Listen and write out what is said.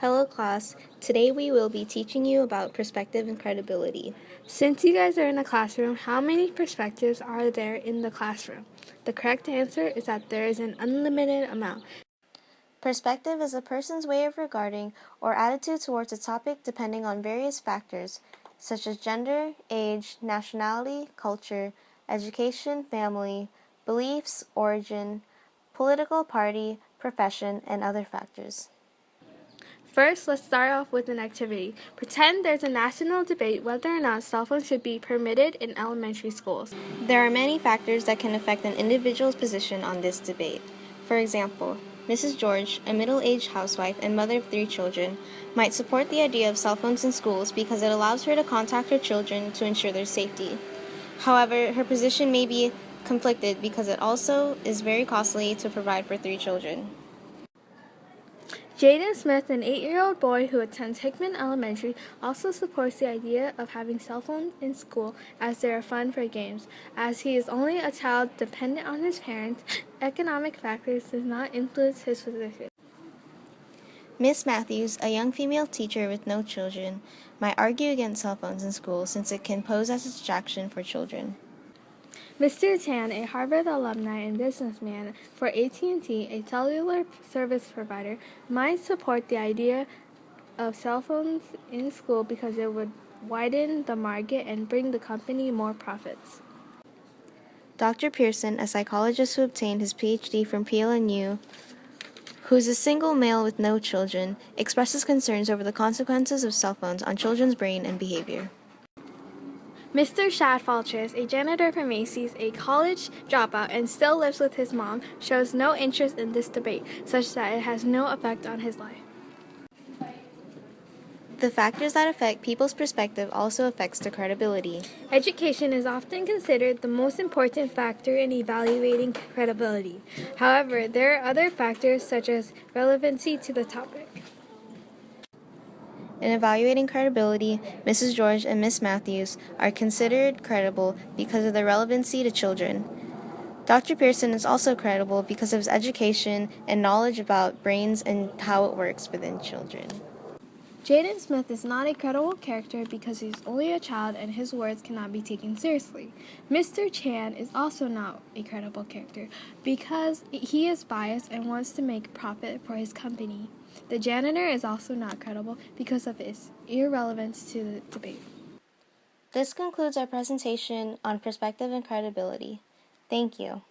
Hello class, today we will be teaching you about perspective and credibility. Since you guys are in a classroom, how many perspectives are there in the classroom? The correct answer is that there is an unlimited amount. Perspective is a person's way of regarding or attitude towards a topic depending on various factors, such as gender, age, nationality, culture, education, family, beliefs, origin, political party, profession, and other factors. First, let's start off with an activity. Pretend there's a national debate whether or not cell phones should be permitted in elementary schools. There are many factors that can affect an individual's position on this debate. For example, Mrs. George, a middle-aged housewife and mother of 3 children, might support the idea of cell phones in schools because it allows her to contact her children to ensure their safety. However, her position may be conflicted because it also is very costly to provide for 3 children. Jaden Smith, an 8-year-old boy who attends Hickman Elementary, also supports the idea of having cell phones in school as they are fun for games. As he is only a child dependent on his parents, economic factors does not influence his position. Miss Matthews, a young female teacher with no children, might argue against cell phones in school since it can pose as a distraction for children. Mr. Chan, a Harvard alumni and businessman for AT&T, a cellular service provider, might support the idea of cell phones in school because it would widen the market and bring the company more profits. Dr. Pearson, a psychologist who obtained his PhD from PLNU, who is a single male with no children, expresses concerns over the consequences of cell phones on children's brain and behavior. Mr. Shad Falchis, a janitor for Macy's, a college dropout, and still lives with his mom, shows no interest in this debate, such that it has no effect on his life. The factors that affect people's perspective also affects their credibility. Education is often considered the most important factor in evaluating credibility. However, there are other factors such as relevancy to the topic. In evaluating credibility, Mrs. George and Miss Matthews are considered credible because of their relevancy to children. Dr. Pearson is also credible because of his education and knowledge about brains and how it works within children. Jaden Smith is not a credible character because he's only a child and his words cannot be taken seriously. Mr. Chan is also not a credible character because he is biased and wants to make profit for his company. The janitor is also not credible because of his irrelevance to the debate. This concludes our presentation on perspective and credibility. Thank you.